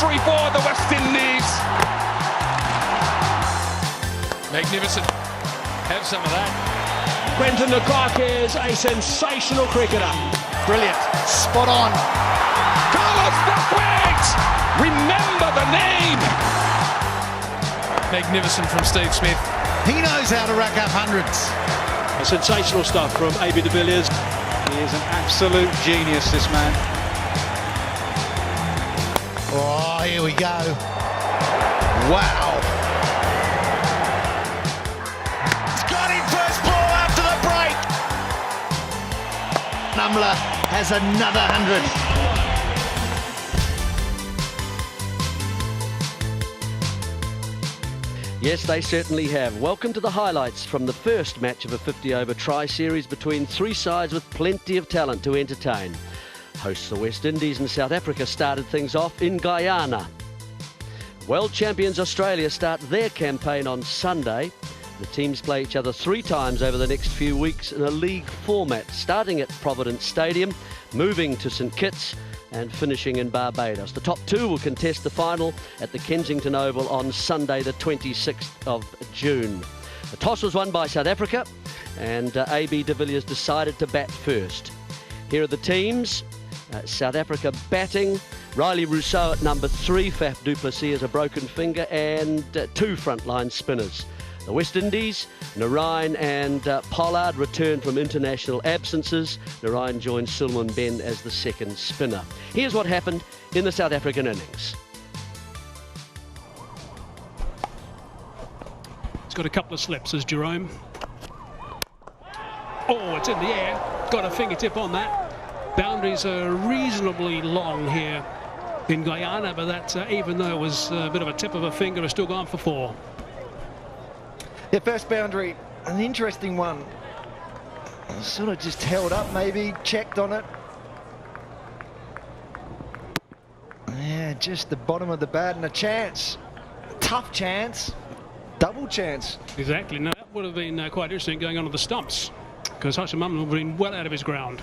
victory for the West Indies. Magnificent. Have some of that. Quinton de Kock is a sensational cricketer. Brilliant. Spot on. Carlos Brathwaite! Remember the name! Magnificent from Steve Smith. He knows how to rack up hundreds. Sensational stuff from AB de Villiers. He is an absolute genius, this man. Oh, here we go. Wow. It's got him first ball after the break. Numler has another 100. Yes, they certainly have. Welcome to the highlights from the first match of a 50-over try series between three sides with plenty of talent to entertain. Hosts the West Indies and South Africa started things off in Guyana. World champions Australia start their campaign on Sunday. The teams play each other 3 times over the next few weeks in a league format, starting at Providence Stadium, moving to St Kitts and finishing in Barbados. The top 2 will contest the final at the Kensington Oval on Sunday the 26th of June. The toss was won by South Africa and AB de Villiers decided to bat first. Here are the teams. South Africa batting. Riley Rousseau at number 3, Faf du Plessis has a broken finger, and 2 frontline spinners. The West Indies, Narine and Pollard return from international absences. Narine joins Sulman Ben as the second spinner. Here's what happened in the South African innings. He's got a couple of slips as Jerome. Oh, it's in the air. Got a fingertip on that. Boundaries are reasonably long here in Guyana, but that, even though it was a bit of a tip of a finger, has still gone for 4. Yeah, first boundary, an interesting one. Sort of just held up, maybe, checked on it. Yeah, just the bottom of the bat and a chance. Tough chance. Double chance. Exactly. No, that would have been quite interesting going on to the stumps, because Hashim Amla would have been well out of his ground.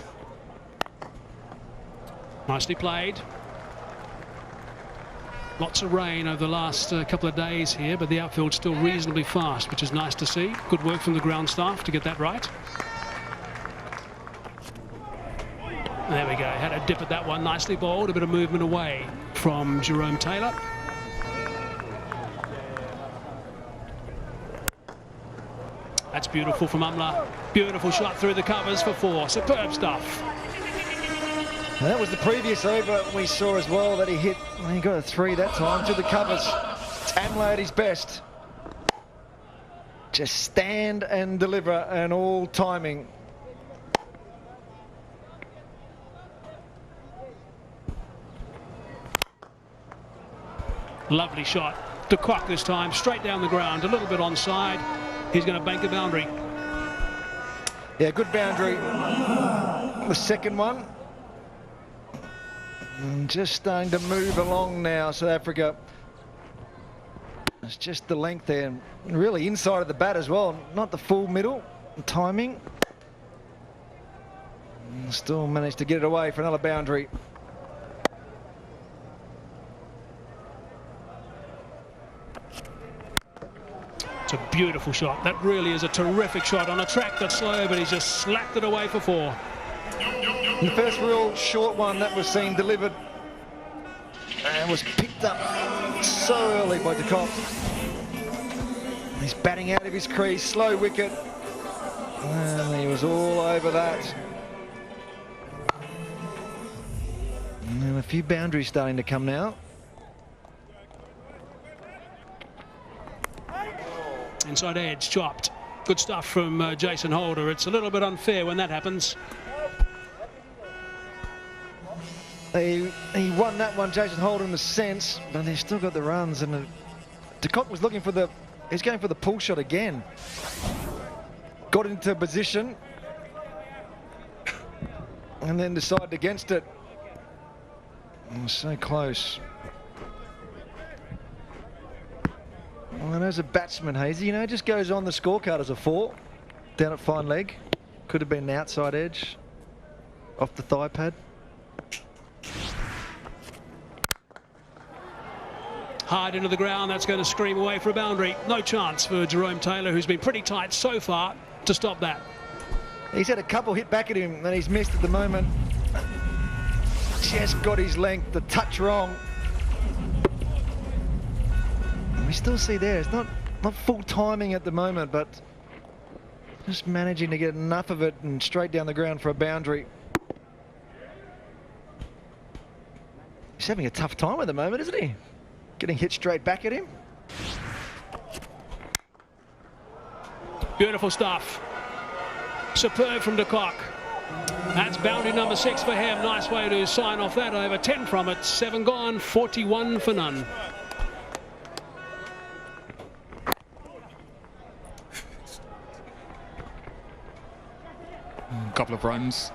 Nicely played. Lots of rain over the last couple of days here, but the outfield's still reasonably fast, which is nice to see. Good work from the ground staff to get that right. There we go. Had a dip at that one. Nicely bowled. A bit of movement away from Jerome Taylor. That's beautiful from Amla. Beautiful shot through the covers for 4. Superb stuff. And that was the previous over we saw as well that he hit. He got a 3 that time to the covers. Amla at his best. Just stand and deliver, and all timing. Lovely shot. De Kock this time, straight down the ground, a little bit onside. He's going to bank a boundary. Yeah, good boundary. The second one. And just starting to move along now, South Africa. It's just the length there, and really inside of the bat as well, not the full middle. Timing. And still managed to get it away for another boundary. It's a beautiful shot. That really is a terrific shot on a track that's slow, but he's just slapped it away for 4. The first real short one that was seen delivered and was picked up so early by de Kock. He's batting out of his crease, slow wicket, and he was all over that. And a few boundaries starting to come now. Inside edge, chopped. Good stuff from Jason Holder. It's a little bit unfair when that happens. He won that one, Jason Holder, in the sense, but they've still got the runs, and de Kock was looking for the, he's going for the pull shot again. Got into position and then decided against it. So close. And as a batsman, Hazy, you know, just goes on the scorecard as a 4 down at fine leg. Could have been an outside edge off the thigh pad. Hard into the ground, that's going to scream away for a boundary. No chance for Jerome Taylor, who's been pretty tight so far, to stop that. He's had a couple hit back at him that he's missed at the moment. Just got his length, the touch wrong. And we still see there, it's not full timing at the moment, but just managing to get enough of it and straight down the ground for a boundary. He's having a tough time at the moment, isn't he? Getting hit straight back at him. Beautiful stuff. Superb from de Kock. That's boundary number 6 for him. Nice way to sign off that over. 10 from it. 7 gone, 41 for none. A couple of runs.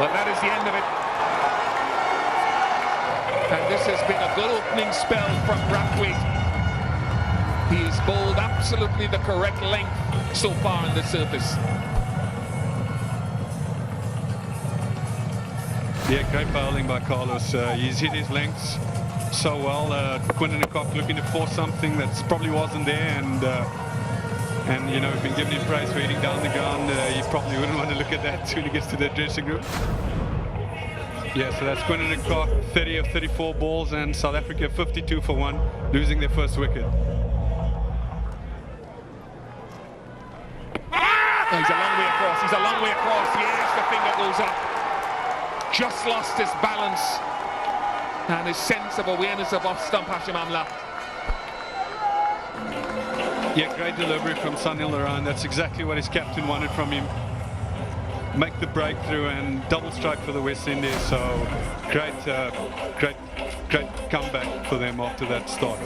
Well, that is the end of it. And this has been a good opening spell from Brathwaite. He's bowled absolutely the correct length so far on the surface. Yeah, great bowling by Carlos. He's hit his lengths so well. Quinton de Kock looking to force something that probably wasn't there, and you know, we've been giving him praise for hitting down the ground. He probably wouldn't want to look at that when he gets to the dressing room. Yeah, so that's Quinton de Kock, 30 of 34 balls, and South Africa 52 for 1, losing their first wicket. Oh, he's a long way across. He's a long way across. Yes, the finger goes up. Just lost his balance and his sense of awareness of off stump Hashim Amla. Yeah, great delivery from Sunil Narine. That's exactly what his captain wanted from him. Make the breakthrough and double strike for the West Indies. So great comeback for them after that start.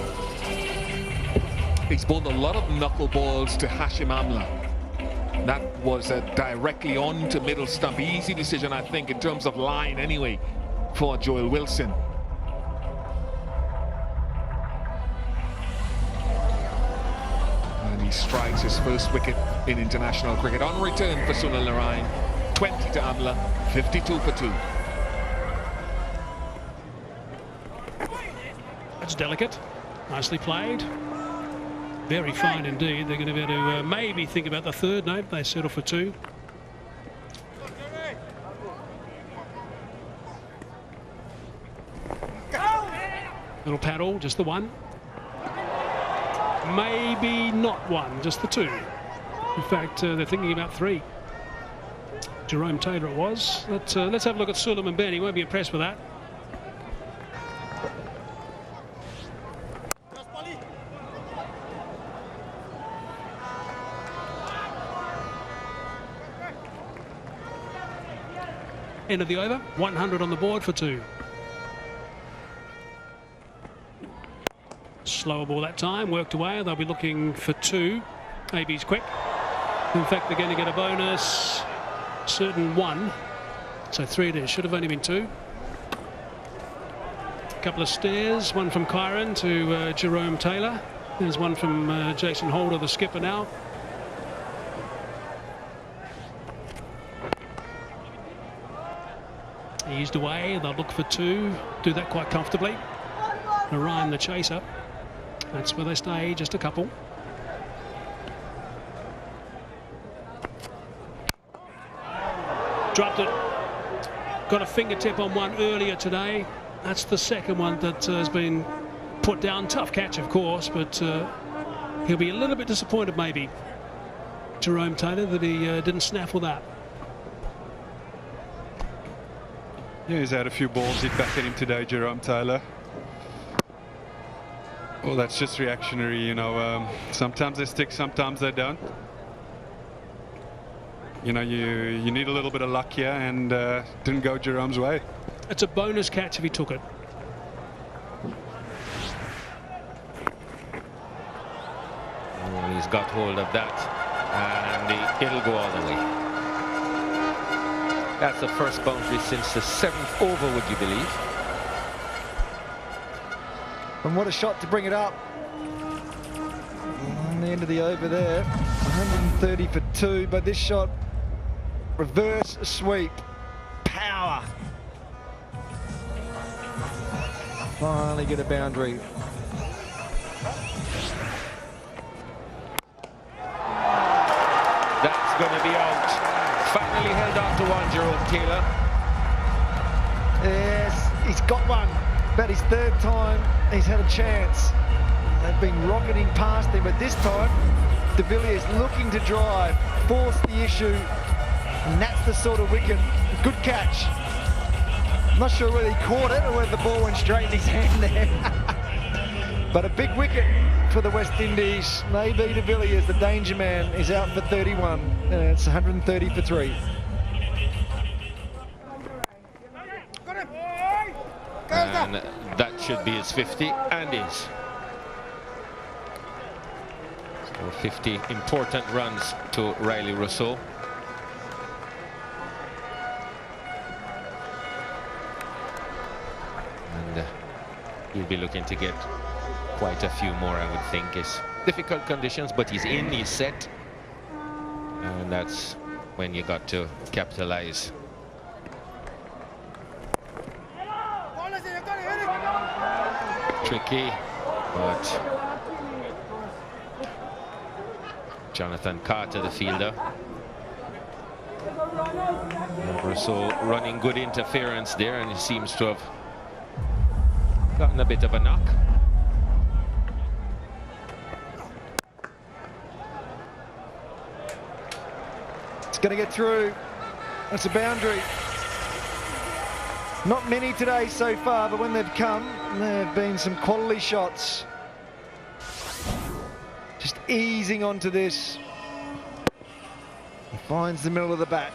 He's bowled a lot of knuckleballs to Hashim Amla. That was directly on to middle stump. Easy decision, I think, in terms of line anyway, for Joel Wilson. And he strikes his first wicket in international cricket on return for Sunil Narine. 20 to Amla, 52 for 2. That's delicate. Nicely played. Very fine indeed. They're going to be able to maybe think about the third. No, they settle for 2. Little paddle, just the 1. Maybe not 1, just the 2. In fact, they're thinking about 3. Jerome Taylor it was. Let's have a look at Suleiman Ben. He won't be impressed with that. End of the over, 100 on the board for 2. Slower ball that time, worked away. They'll be looking for 2. AB's quick. In fact, they're going to get a bonus, certain 1. So 3 it is, should have only been 2. A couple of stairs, one from Kyron to Jerome Taylor. There's one from Jason Holder, the skipper now. Eased away, they'll look for 2, do that quite comfortably. Narine the chaser, that's where they stay, just a couple. Dropped it, got a fingertip on one earlier today. That's the second one that has been put down. Tough catch, of course, but he'll be a little bit disappointed maybe, Jerome Taylor, that he didn't snaffle that. Yeah, he's had a few balls hit back at him today, Jerome Taylor. Well, that's just reactionary, you know. Sometimes they stick, sometimes they don't. You know, you need a little bit of luck here, and didn't go Jerome's way. It's a bonus catch if he took it. Oh, he's got hold of that, and it'll go all the way. That's the first boundary since the 7th over, would you believe? And what a shot to bring it up. And the end of the over there. 130 for 2, but this shot, reverse sweep, power. Finally get a boundary. That's going to be out. Finally held on to one, Jerome Taylor. Yes, he's got one. About his third time he's had a chance. They've been rocketing past him, but this time De Villiers looking to drive, force the issue, and that's the sort of wicket. Good catch. I'm not sure whether he caught it or whether the ball went straight in his hand there. But a big wicket for the West Indies. Maybe De Villiers, the danger man, is out for 31. It's 130 for 3. And that should be his 50, and is. So 50 important runs to Riley Rousseau. And he'll be looking to get quite a few more, I would think. It's difficult conditions, but he's in, he's set. And that's when you got to capitalize. Tricky, but Jonathan Carter, the fielder. Rousseau running good interference there, and he seems to have gotten a bit of a knock. It's going to get through. That's a boundary. Not many today so far, but when they've come, there have been some quality shots. Just easing onto this. He finds the middle of the bat.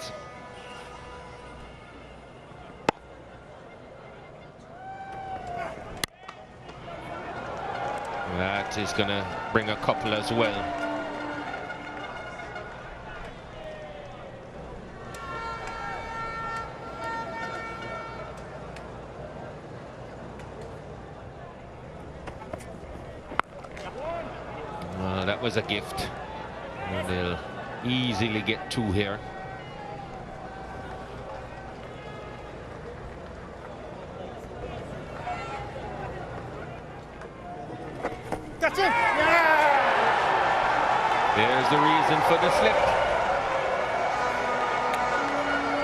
That is going to bring a couple as well. That was a gift, and they'll easily get 2 here. That's it! Yeah! There's the reason for the slip.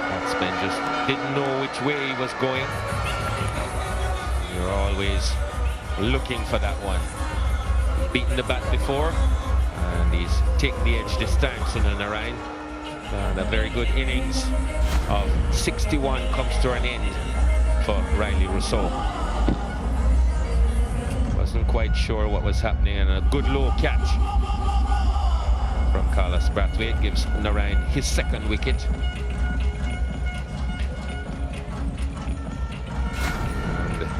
Batsman just didn't know which way he was going. You're always looking for that one. Beaten the bat before, and he's taken the edge this time, Sunil Narine. And a very good innings of 61 comes to an end for Riley Rousseau. Wasn't quite sure what was happening, and a good low catch from Carlos Brathwaite gives Narine his 2nd wicket.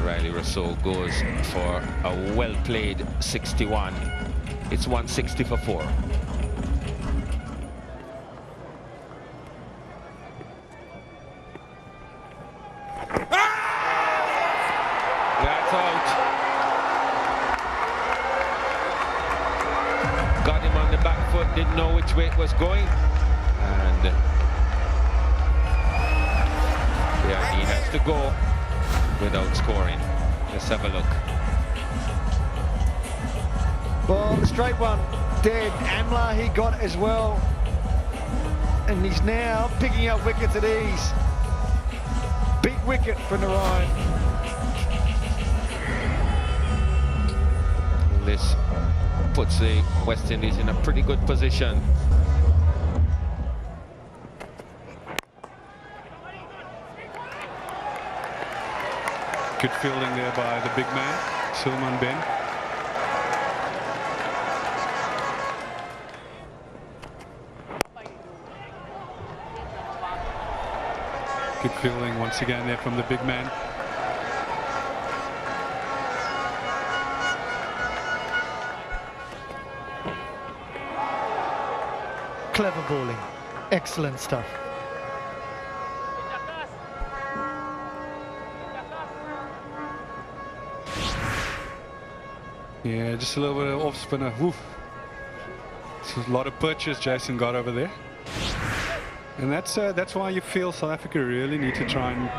Riley Rousseau goes for a well-played 61. It's 160 for 4. That's out. Got him on the back foot, didn't know which way it was going. And yeah, he has to go without scoring. Let's have a look. Well, the straight one dead. Amla he got as well, and he's now picking up wickets at ease. Big wicket for Narine. This puts the West Indies in a pretty good position. Good fielding there by the big man, Salman Ben. Good fielding once again there from the big man. Clever bowling. Excellent stuff. Yeah, just a little bit of off spinner. Woof. So a lot of purchase Jason got over there. And that's why you feel South Africa really need to try and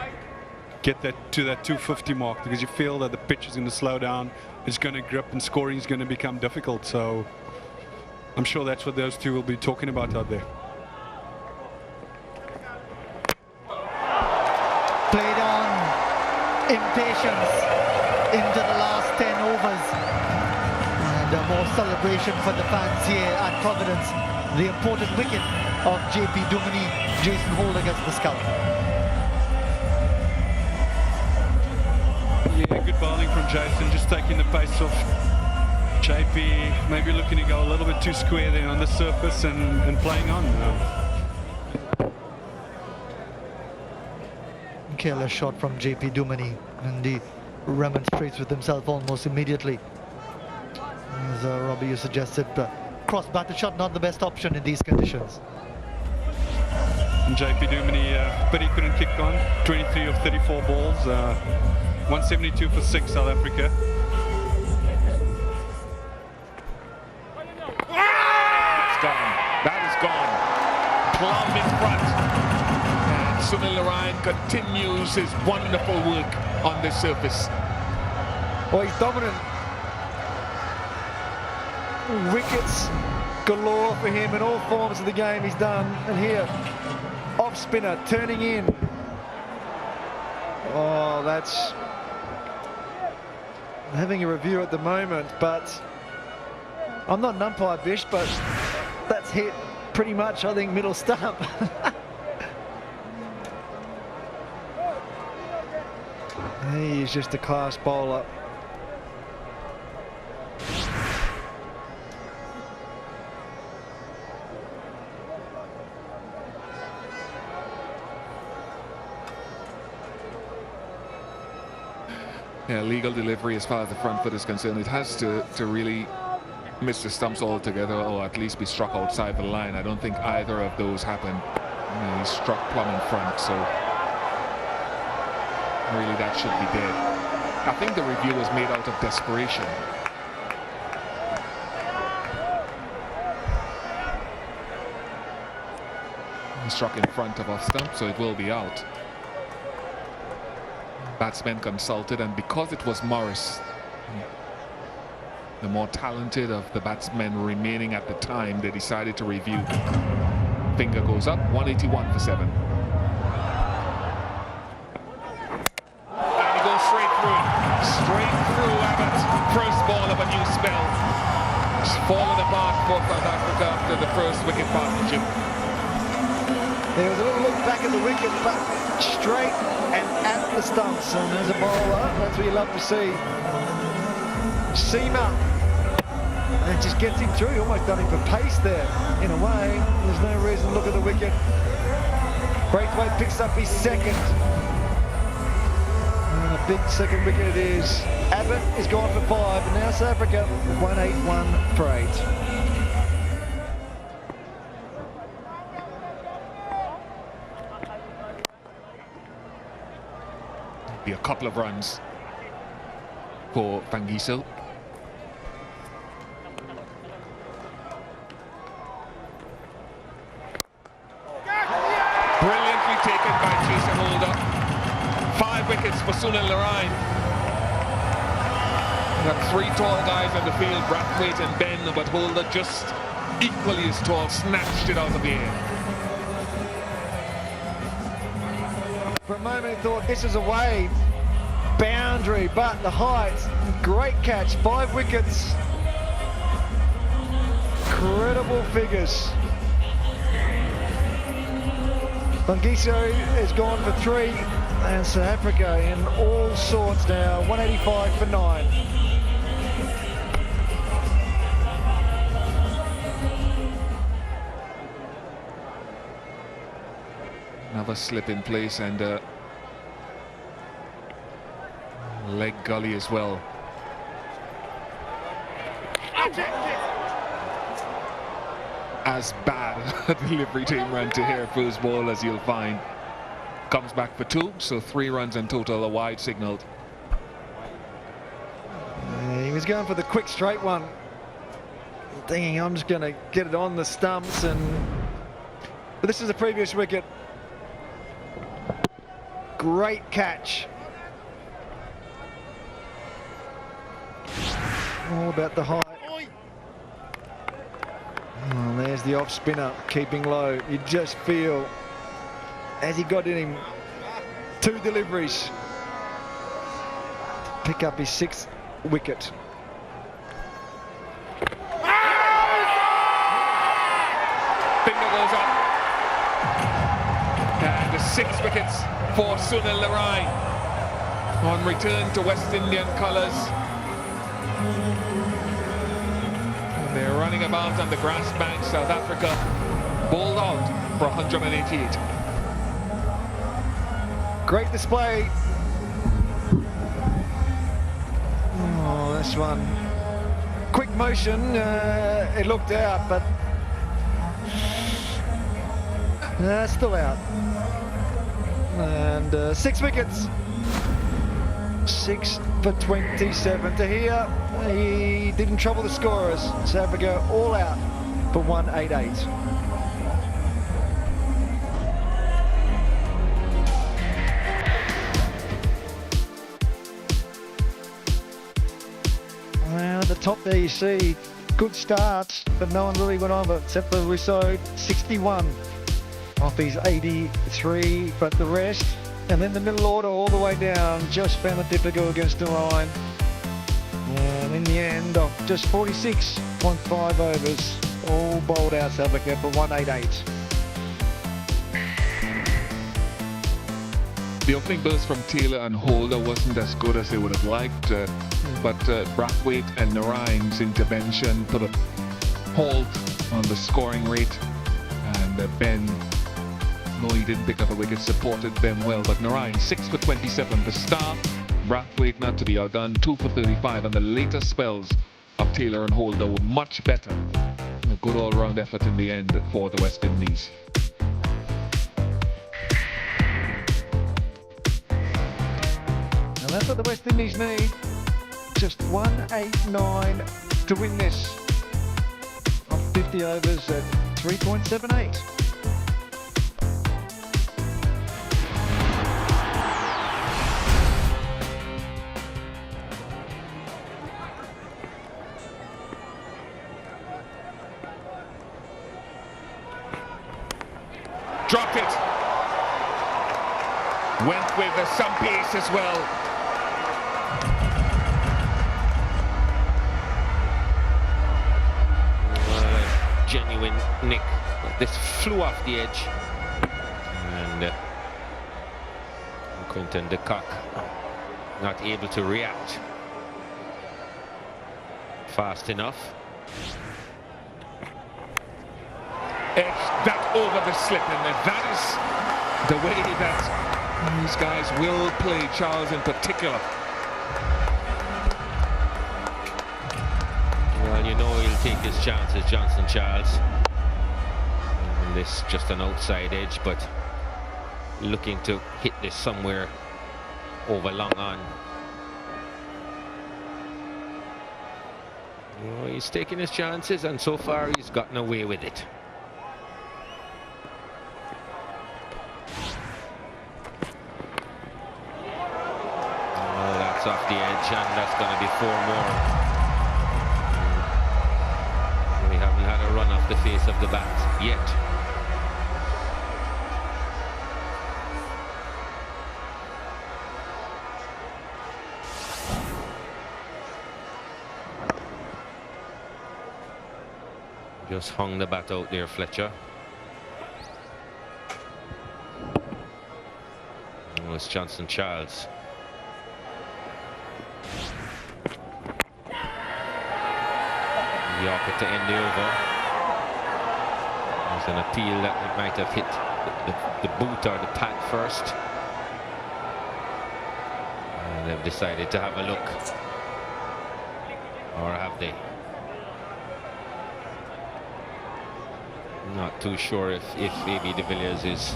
get that to that 250 mark, because you feel that the pitch is going to slow down, it's going to grip, and scoring is going to become difficult. So I'm sure that's what those two will be talking about out there. Played on impatience into the last 10 overs. And more celebration for the fans here at Providence. The important wicket of JP Duminy. Jason Holder gets the scalp. Yeah, good bowling from Jason, just taking the pace off JP, maybe looking to go a little bit too square there on the surface and playing on. Careless shot from JP Duminy, and he remonstrates with himself almost immediately. As Robbie, you suggested, cross-batted shot not the best option in these conditions. And JP Duminy, but he couldn't kick on. 23 of 34 balls, 172 for 6 South Africa. It's gone. That is gone. Plumb in front. And Sunil Narayan continues his wonderful work on this surface. Well, he's dominant. Wickets galore for him in all forms of the game he's done. And here, off spinner, turning in. Oh, that's... I'm having a review at the moment, but I'm not an umpire, Bish, but that's hit pretty much, I think, middle stump. He's just a class bowler. Yeah, legal delivery as far as the front foot is concerned. It has to really miss the stumps altogether, or at least be struck outside the line. I don't think either of those happened. You know, he struck plumb in front, so really that should be dead. I think the review was made out of desperation. He struck in front of off stump, so it will be out. Batsmen consulted, and because it was Morris, the more talented of the batsmen remaining at the time, they decided to review. Finger goes up, 181 for 7. And he goes straight through it. Straight through Abbott. First ball of a new spell. It's fallen apart for South Africa after the first wicket partnership. There was a little look back at the wicket, but straight and at the stumps. And as a bowler, that's what you love to see. Seamer. And it just gets him through. He almost done him for pace there. In a way, there's no reason to look at the wicket. Braithwaite picks up his second. And a big second wicket it is. Abbott is gone for 5. And now South Africa 181 for 8. Be a couple of runs for Van Giesel. Brilliantly taken by Jason Holder. 5 wickets for Sunil Narayan. We have 3 tall guys on the field, Brathwaite and Ben, but Holder just equally as tall, snatched it out of the air. For a moment, he thought this is away, boundary, but the height, great catch, 5 wickets. Incredible figures. Bangiso has gone for 3, and South Africa in all sorts now, 185 for 9. Another slip in place and leg gully as well. As bad a delivery team ran to here first ball as you'll find. Comes back for 2, so 3 runs in total, a wide signaled. He was going for the quick straight one. thinking I'm just going to get it on the stumps. But this is a previous wicket. Great catch. All about the height. Oh, there's the off spinner keeping low. You just feel as he got in him 2 deliveries, pick up his 6th wicket. Finger goes up. And the 6 wickets for Sunil Narine on return to West Indian colours. And they're running about on the grass bank. South Africa bowled out for 188. Great display. Oh, this one. Quick motion. It looked out, but still out. And 6 wickets. 6 for 27 to here. He didn't trouble the scorers. South Africa all out for 188. Well, at the top there you see good starts, but no one really went on, except for Rousseau, 61 off his 83, but the rest, and then the middle order all the way down, just found it difficult against the line. And in the end, of just 46.5 overs, all bowled out South Africa for 188. The opening burst from Taylor and Holder wasn't as good as they would have liked, but Brathwaite and Narine's intervention put a halt on the scoring rate, and Ben, no, he didn't pick up a wicket, supported Ben well, but Narine 6 for 27, the star. Brathwaite not to be outdone, 2 for 35, and the later spells of Taylor and Holder were much better. A good all-round effort in the end for the West Indies. And that's what the West Indies need. Just 189 to win this. Of 50 overs at 3.78. Dropped it. Went with some pace as well. Genuine nick. This flew off the edge. And Quinton de Kock not able to react fast enough. Edge that over the slip, and that is the way that these guys will play, Charles in particular. Well, you know he'll take his chances, Johnson Charles. And this just an outside edge, but looking to hit this somewhere over long on. Well, he's taking his chances, and so far he's gotten away with it. Off the edge, and that's going to be 4 more. We haven't had a run off the face of the bat yet. Just hung the bat out there, Fletcher. Oh, it's Johnson Charles. Yorker to end the over. There's an appeal that it might have hit the boot or the pad first. And they've decided to have a look. Or have they? Not too sure if A.B. de Villiers is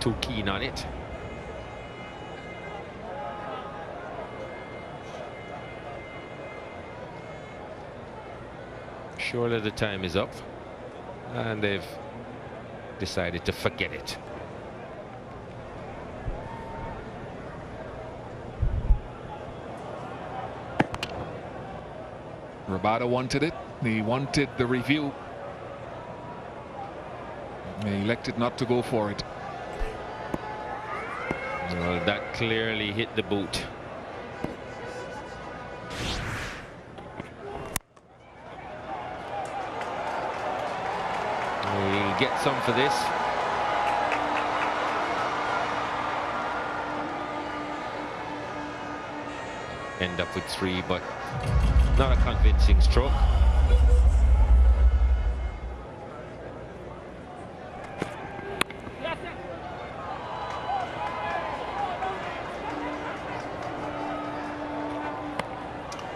too keen on it. Surely the time is up, and they've decided to forget it. Rabada wanted it. He wanted the review. He elected not to go for it. Well, that clearly hit the boot. He'll get some for this. End up with 3, but not a convincing stroke.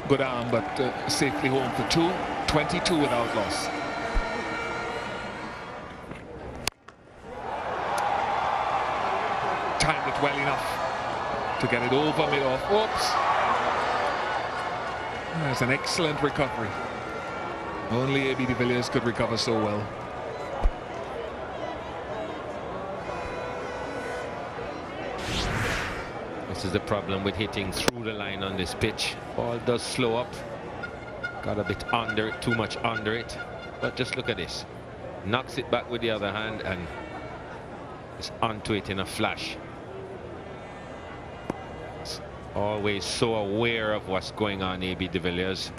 Good arm, but safely home for 2. 22 without loss. Timed it well enough to get it over mid-off. Oops. That's an excellent recovery. Only A.B. de Villiers could recover so well. This is the problem with hitting through the line on this pitch. Ball does slow up. Got a bit under it, too much under it. But just look at this. Knocks it back with the other hand and is onto it in a flash. It's always so aware of what's going on, A.B. de Villiers.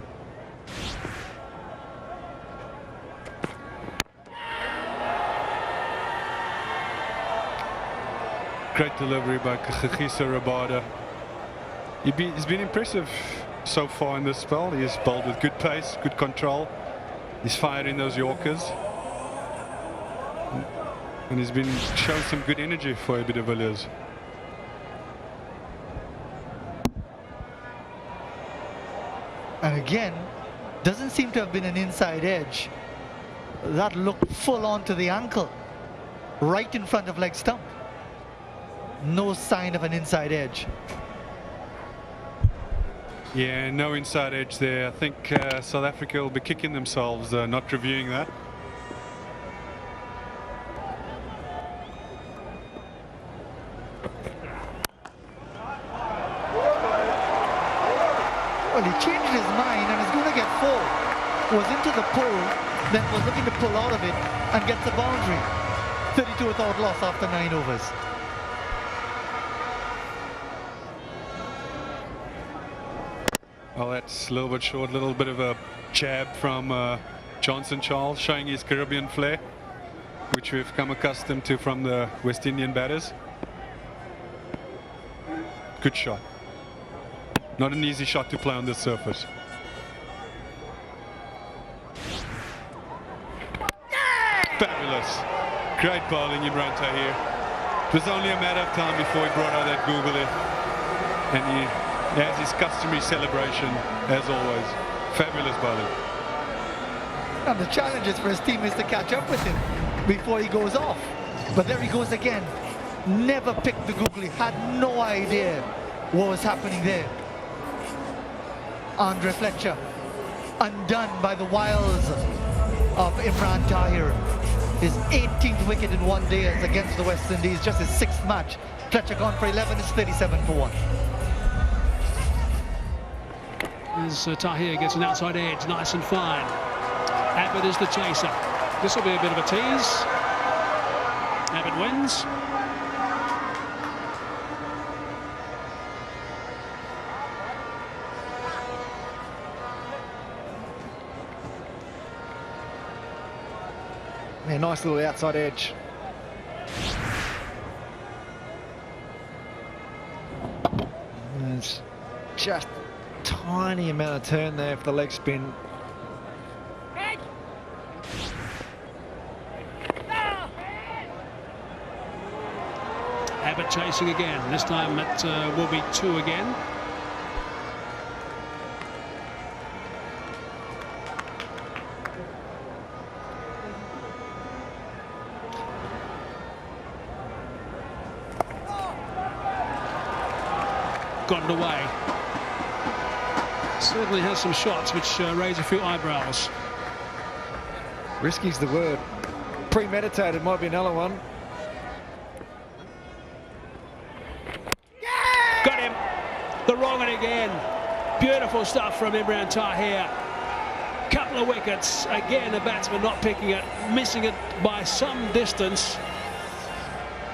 Great delivery by Kagiso Rabada. He's been impressive so far in this spell. He has bowled with good pace, good control. He's fired in those Yorkers. And he's been showing some good energy for A.B. de Villiers. And again, doesn't seem to have been an inside edge. That looked full on to the ankle, right in front of leg stump. No sign of an inside edge. Yeah, no inside edge there. I think South Africa will be kicking themselves not reviewing that. Well, he changed his mind and is going to get 4. Was into the pull, then was looking to pull out of it and gets a boundary. 32 without loss after 9 overs. Well, that's a little bit short, a little bit of a jab from Johnson Charles, showing his Caribbean flair, which we've come accustomed to from the West Indian batters. Good shot. Not an easy shot to play on this surface. Fabulous. Great bowling, Imran Tahir. It was only a matter of time before he brought out that googly. And he has his customary celebration, as always. Fabulous bowling. And the challenge is for his teammates to catch up with him before he goes off. But there he goes again. Never picked the googly, had no idea what was happening there. Andre Fletcher, undone by the wiles of Imran Tahir. His 18th wicket in one day is against the West Indies, just his 6th match. Fletcher gone for 11, it's 37 for 1. As Tahir gets an outside edge, nice and fine. Abbott is the chaser. This will be a bit of a tease. Abbott wins. Yeah, nice little outside edge. And it's just a tiny amount of turn there for the leg spin. Abbott chasing again. This time it will be 2 again. Gotten away. Certainly has some shots which raise a few eyebrows. Risky's the word. Premeditated might be another one. Got him. The wrong one again. Beautiful stuff from Imran Tahir. Couple of wickets. Again, the batsman not picking it, missing it by some distance.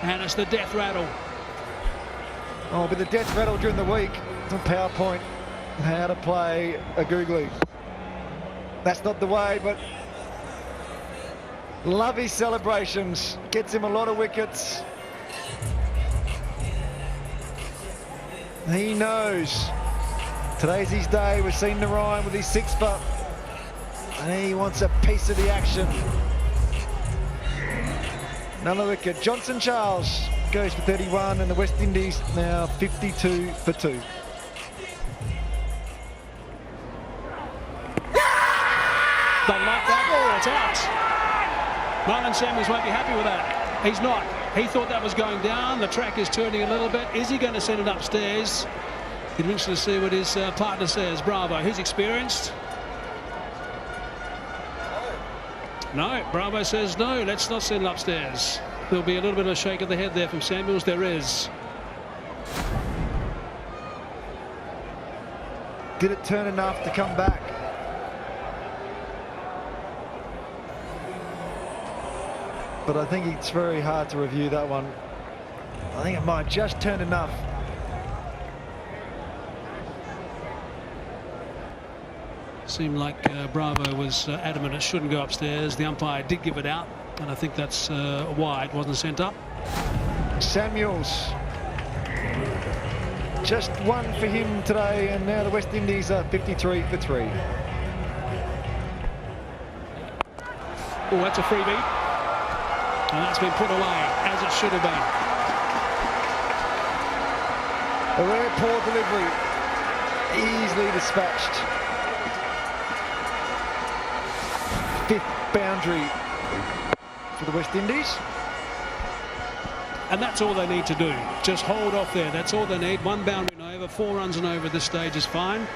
And it's the death rattle. Oh, but the death rattle during the week on PowerPoint. How to play a googly. That's not the way, but love his celebrations. Gets him a lot of wickets. He knows today's his day. We've seen Narayan with his six-putt, and he wants a piece of the action. Another wicket. Johnson Charles goes for 31, and the West Indies now 52 for 2. They like that. Oh, it's out. Marlon Samuels won't be happy with that. He's not. He thought that was going down. The track is turning a little bit. Is he going to send it upstairs? It'll be interesting to see what his partner says. Bravo. Who's experienced? No. Bravo says no. Let's not send it upstairs. There'll be a little bit of a shake of the head there from Samuels. There is. Did it turn enough to come back? But I think it's very hard to review that one. I think it might just turn enough. Seemed like Bravo was adamant it shouldn't go upstairs. The umpire did give it out, and I think that's why it wasn't sent up. Samuels. Just one for him today, and now the West Indies are 53 for 3. Oh, that's a freebie. And that's been put away, as it should have been. A rare poor delivery. Easily dispatched. 5th boundary for the West Indies. And that's all they need to do. Just hold off there. That's all they need. 1 boundary and over. 4 runs and over at this stage is fine.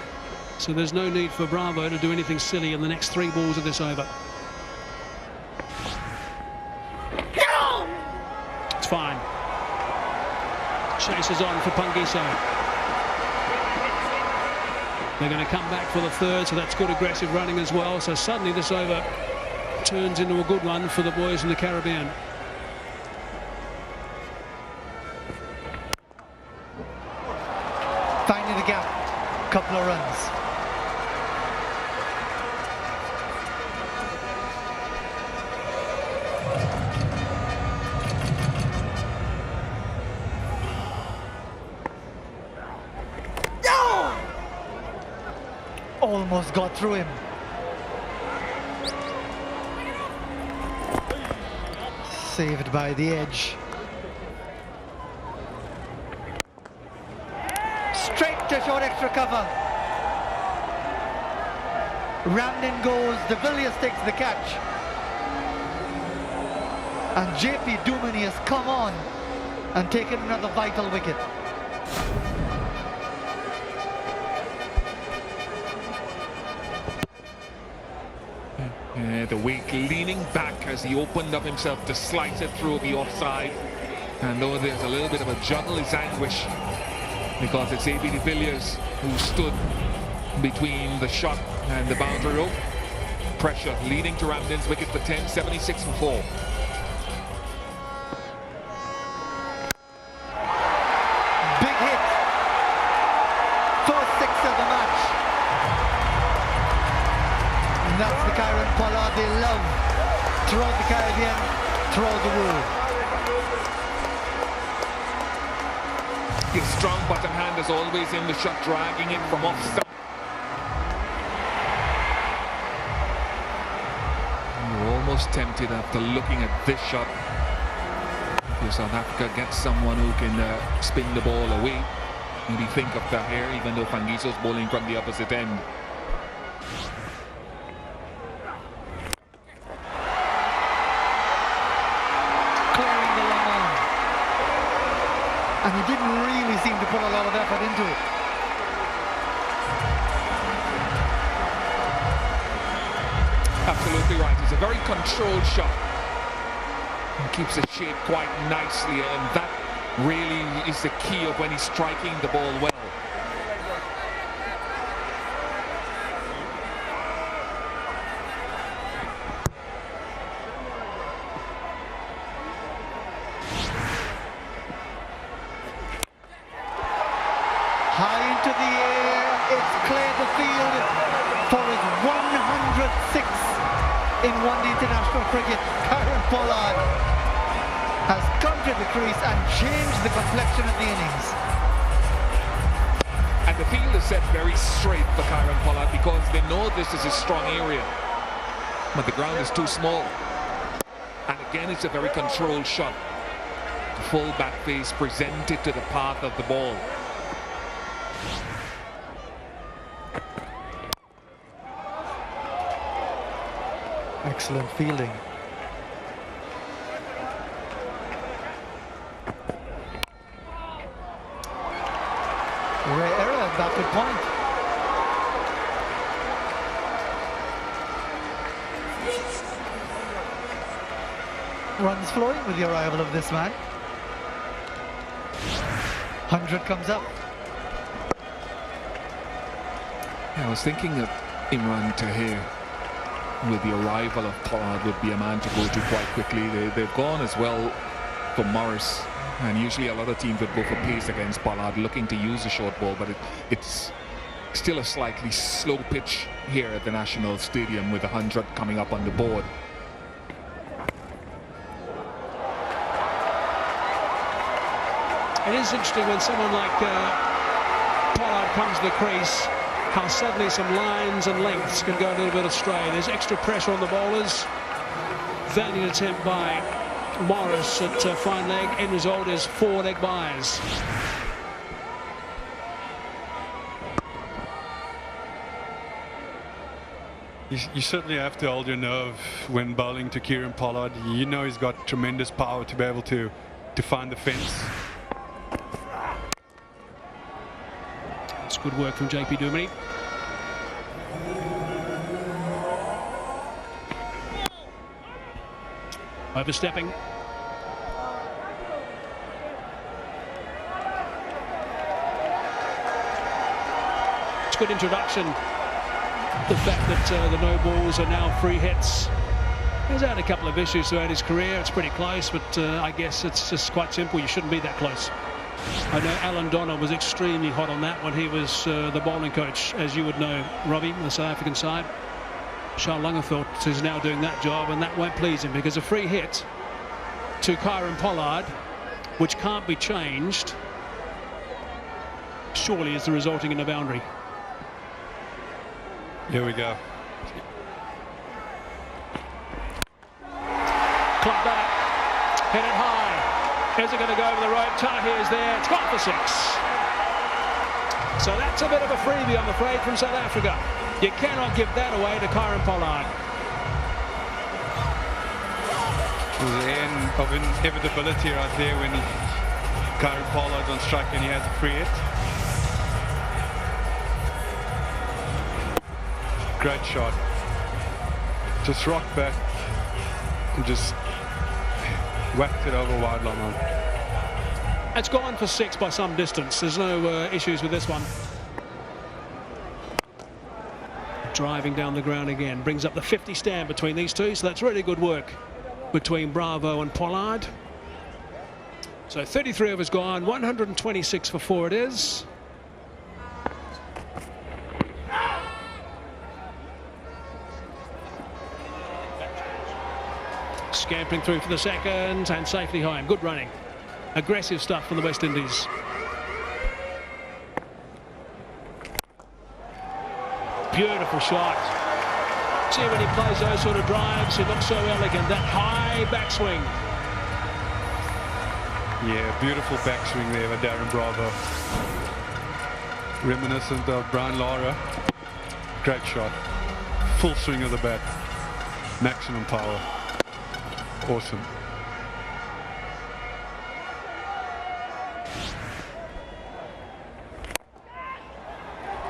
So there's no need for Bravo to do anything silly in the next 3 balls of this over. It's fine. Chases on for Pangiso. They're going to come back for the 3rd, so that's good aggressive running as well. So suddenly this over turns into a good one for the boys in the Caribbean. Finding the gap, couple of runs. Almost got through him. Saved by the edge. Straight to short extra cover. Ramden goes, De Villiers takes the catch. And JP Duminy has come on and taken another vital wicket. The weak leaning back as he opened up himself to slice it through the offside. And though there's a little bit of a juggle, it's anguish because it's A.B. de Villiers who stood between the shot and the boundary rope. Pressure leading to Ramden's wicket for 10, 76 for 4. Big hit. First 6 of the match. And that's the Kieron Pollard they love throughout the Caribbean, throughout the world. His strong bottom hand is always in the shot, dragging it from off stump. You're almost tempted after looking at this shot. If South Africa gets someone who can spin the ball away, maybe think of that here, even though Fangiso's bowling from the opposite end. And he didn't really seem to put a lot of effort into it. absolutely right. It's a very controlled shot. He keeps the shape quite nicely, and that really is the key of when he's striking the ball well. High into the air, it's cleared the field for his 106th in one-day international cricket. Kieron Pollard has come to the crease and changed the complexion of the innings. And the field is set very straight for Kieron Pollard because they know this is a strong area. But the ground is too small. And again, it's a very controlled shot. The full back face presented to the path of the ball. Excellent fielding. Rare error at backward point. Runs flowing with the arrival of this man. 100 comes up. Yeah, I was thinking that Imran Tahir, with the arrival of Pollard, would be a man to go to quite quickly. They've gone as well for Morris, and usually a lot of teams would go for pace against Pollard, looking to use the short ball, but it's still a slightly slow pitch here at the National Stadium with 100 coming up on the board. It is interesting when someone like Pollard comes to the crease, how suddenly some lines and lengths can go a little bit astray. There's extra pressure on the bowlers. Valiant attempt by Morris at fine leg. End result is 4 leg byes. You certainly have to hold your nerve when bowling to Kieron Pollard. You know he's got tremendous power to be able to find the fence. It's good work from JP Duminy. Overstepping. It's a good introduction. The fact that the no balls are now free hits. He's had a couple of issues throughout his career. It's pretty close, but I guess it's just quite simple. You shouldn't be that close. I know Alan Donner was extremely hot on that when he was the bowling coach, as you would know, Robbie, on the South African side. Charles Langenfeldt is now doing that job, and that won't please him because a free hit to Kieron Pollard, which can't be changed, surely is the resulting in a boundary. Here we go. Club back, hit it high. Is it going to go over the rope? Tahir's there. It's gone for 6. So that's a bit of a freebie, I'm afraid, from South Africa. You cannot give that away to Kieron Pollard. There's an end of inevitability right there when Kieron Pollard's on strike and he has a free hit. Great shot. Just rocked back and just whacked it over wide long on. It's gone for 6 by some distance. There's no issues with this one. Driving down the ground again. Brings up the 50 stand between these two. So that's really good work between Bravo and Pollard. So 33 overs gone. 126 for 4 it is. Scampering through for the second and safely home. Good running. Aggressive stuff from the West Indies. Beautiful shot. See, when he plays those sort of drives, he looks so elegant. That high backswing. Yeah, beautiful backswing there by Darren Bravo. Reminiscent of Brian Lara. Great shot. Full swing of the bat. Maximum power. Awesome.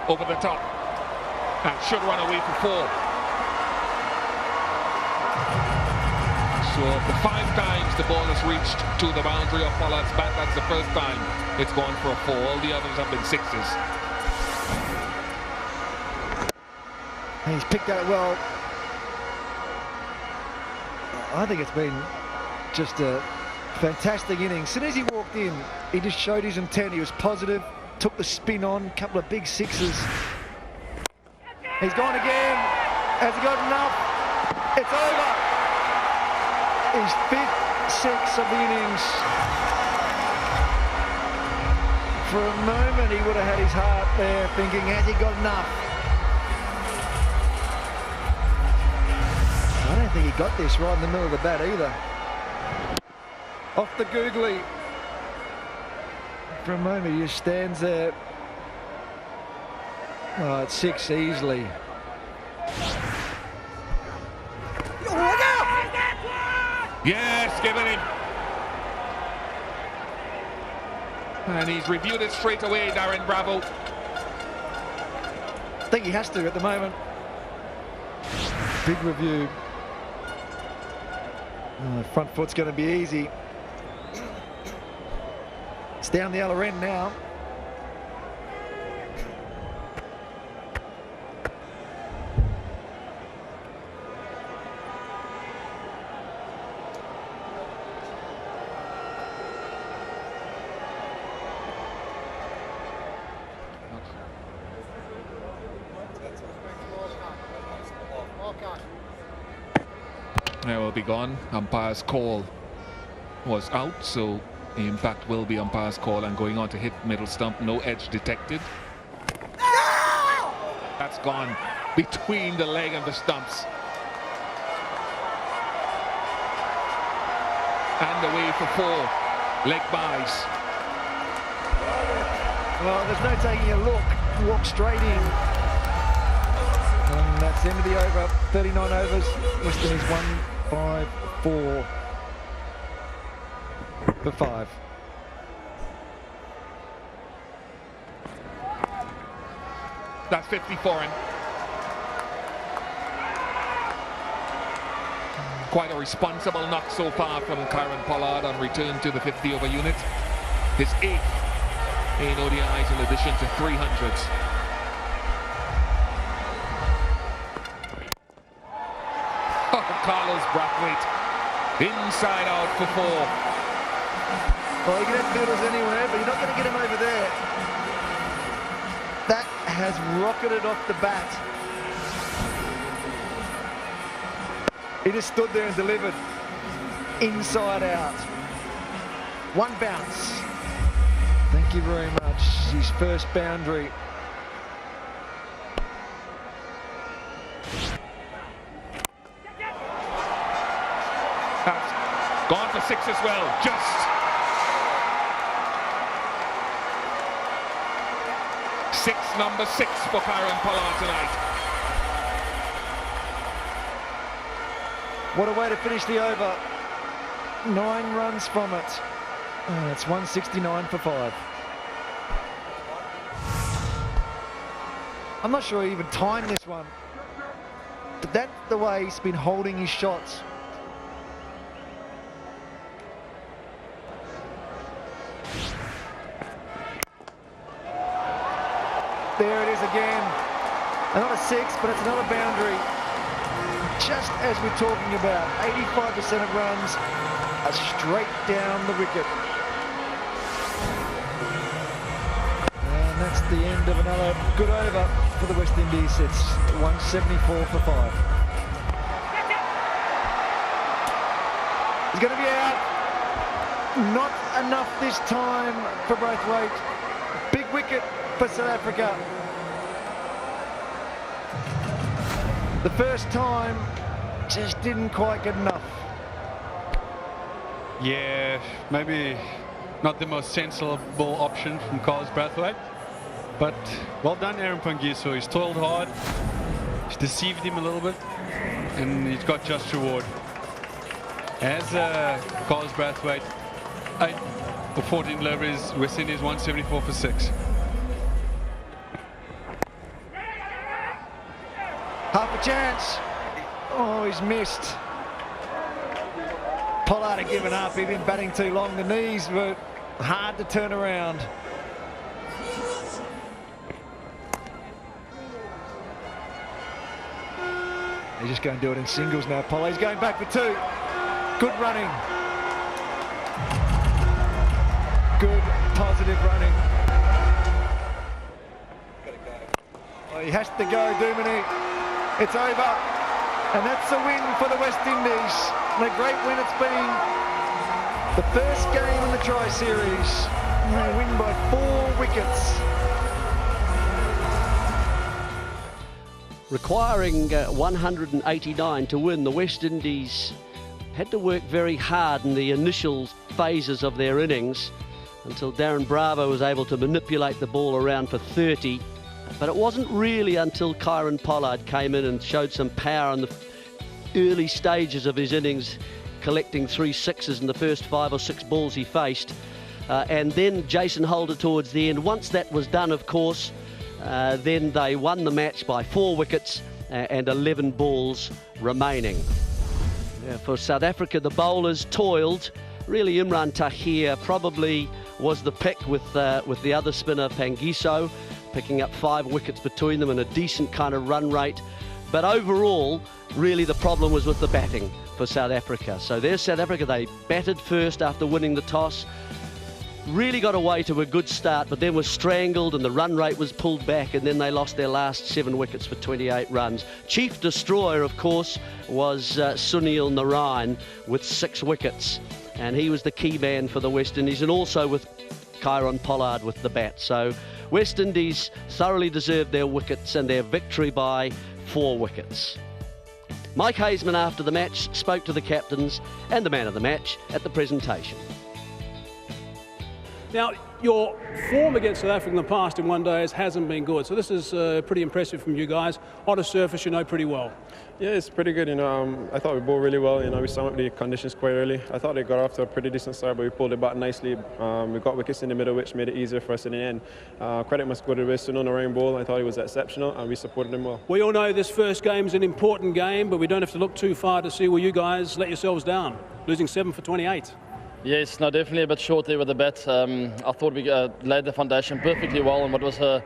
Over the top. And should run away for 4. sure. The 5 times the ball has reached to the boundary of Pollard's bat, that's the first time it's gone for a 4. All the others have been 6s. And he's picked that well. I think it's been just a fantastic inning. As soon as he walked in, he just showed his intent. He was positive, took the spin on, a couple of big 6s. He's gone again. Has he got enough? It's over. His 5th 6 of the innings. For a moment, he would have had his heart there thinking, has he got enough? I don't think he got this right in the middle of the bat either. Off the googly. For a moment, he just stands there. Oh, it's 6 easily. Yes, give it in. And he's reviewed it straight away, Darren Bravo. I think he has to at the moment. Big review. Oh, front foot's going to be easy. It's down the other end now. Now will be gone. Umpire's call was out, so the impact will be umpire's call and going on to hit middle stump. No edge detected. That's gone between the leg and the stumps. And away for 4. Leg buys. Well, there's no taking a look. Walk straight in. And that's the end of the over. 39 overs. Western is 1-5-4 for 5. That's 50 for him. Quite a responsible knock so far from Kieron Pollard on return to the 50 over unit. His 8th in ODIs in addition to 300s. Oh, Carlos Brathwaite inside out for 4. Well, you can have fielders anywhere, but you're not going to get him over there. That has rocketed off the bat. He just stood there and delivered inside out. 1 bounce. Thank you very much. His first boundary. That's gone for 6 as well. Just 6, number 6 for Kieron Pollard tonight. What a way to finish the over. 9 runs from it. And it's 169 for 5. I'm not sure he even timed this one. But that's the way he's been holding his shots. There it is again. Another 6, but it's another boundary. Just as we're talking about, 85% of runs are straight down the wicket. And that's the end of another good over for the West Indies. It's 174 for 5. He's going to be out. Not enough this time for Brathwaite. Big wicket for South Africa. The first time just didn't quite get enough. Yeah, maybe not the most sensible option from Carlos Brathwaite, but well done, Aaron Pangiso. He's toiled hard, he's deceived him a little bit, and he's got just reward. As Carlos Brathwaite, 8 or 14 deliveries, West Indies 174 for 6. Half a chance. Oh, he's missed. Pollard had given up. He'd been batting too long. The knees were hard to turn around. He's just going to do it in singles now. Pollard's going back for 2. Good running. Good, positive running. Oh, he has to go, Duminy. It's over. And that's a win for the West Indies. And a great win it's been. The first game in the Tri-Series. They win by 4 wickets. Requiring 189 to win, the West Indies had to work very hard in the initial phases of their innings until Darren Bravo was able to manipulate the ball around for 30. But it wasn't really until Kieron Pollard came in and showed some power in the early stages of his innings, collecting 3 sixes in the first 5 or 6 balls he faced. And then Jason Holder towards the end. Once that was done, of course, then they won the match by 4 wickets and 11 balls remaining. For South Africa, the bowlers toiled. Really, Imran Tahir probably was the pick with the other spinner, Pangiso, picking up 5 wickets between them and a decent kind of run rate. But overall, really the problem was with the batting for South Africa. So there's South Africa. They batted first after winning the toss. Really got away to a good start, but then was strangled and the run rate was pulled back, and then they lost their last 7 wickets for 28 runs. Chief destroyer, of course, was Sunil Narine with 6 wickets, and he was the key man for the West Indies, and also with Kieron Pollard with the bat. So West Indies thoroughly deserved their wickets and their victory by 4 wickets. Mike Haseman, after the match, spoke to the captains and the man of the match at the presentation. Now, your form against South Africa in the past in one days hasn't been good, so this is pretty impressive from you guys. On a surface, you know pretty well. Yeah, it's pretty good. I thought we bowled really well. We summed up the conditions quite early. I thought they got off to a pretty decent start, but we pulled it back nicely. We got wickets in the middle, which made it easier for us in the end. Credit must go to the Sunil Narine ball. I thought he was exceptional, and we supported him well. We all know this first game is an important game, but we don't have to look too far to see where you guys let yourselves down, losing 7 for 28. Yes, no, definitely a bit short there with the bat. I thought we laid the foundation perfectly well, and what was a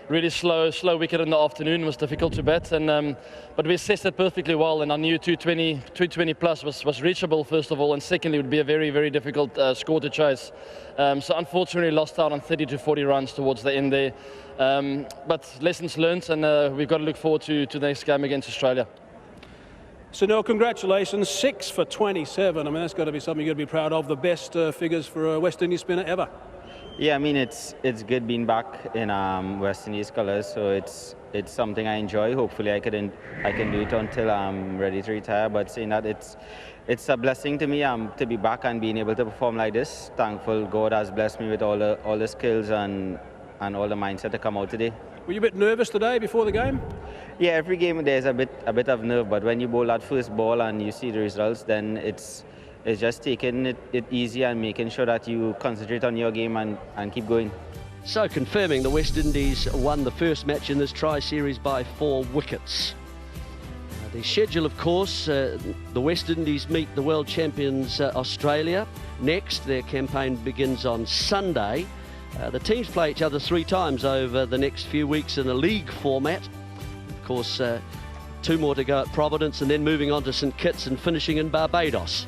really slow wicket in the afternoon was difficult to bat. But we assessed it perfectly well, and I knew 220 plus was reachable first of all, and secondly it would be a very, very difficult score to chase. So unfortunately lost out on 30 to 40 runs towards the end there. But lessons learned, and we've got to look forward to the next game against Australia. So, Neil, congratulations, 6 for 27. I mean, that's got to be something you've got to be proud of. The best figures for a West Indies spinner ever. Yeah, I mean, it's good being back in West Indies colours, so it's something I enjoy. Hopefully I can do it until I'm ready to retire, but saying that it's a blessing to me to be back and being able to perform like this. Thankful God has blessed me with all the skills and all the mindset to come out today. Were you a bit nervous today before the game? Yeah, every game there's a bit of nerve, but when you bowl that first ball and you see the results, then it's just taking it easy and making sure that you concentrate on your game and keep going. So confirming the West Indies won the first match in this Tri-Series by 4 wickets. The schedule, of course, the West Indies meet the world champions Australia. Next, their campaign begins on Sunday. The teams play each other 3 times over the next few weeks in a league format. Of course, 2 more to go at Providence, and then moving on to St Kitts and finishing in Barbados.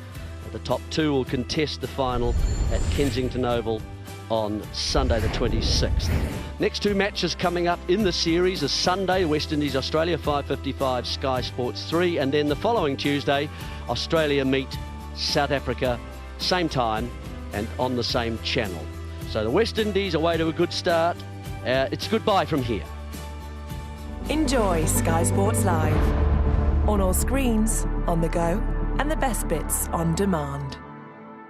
The top 2 will contest the final at Kensington Oval on Sunday the 26th. Next 2 matches coming up in the series is Sunday, West Indies Australia, 5:55 Sky Sports 3, and then the following Tuesday, Australia meet South Africa, same time and on the same channel. So the West Indies away to a good start. It's goodbye from here. Enjoy Sky Sports Live on all screens, on the go, and the best bits on demand.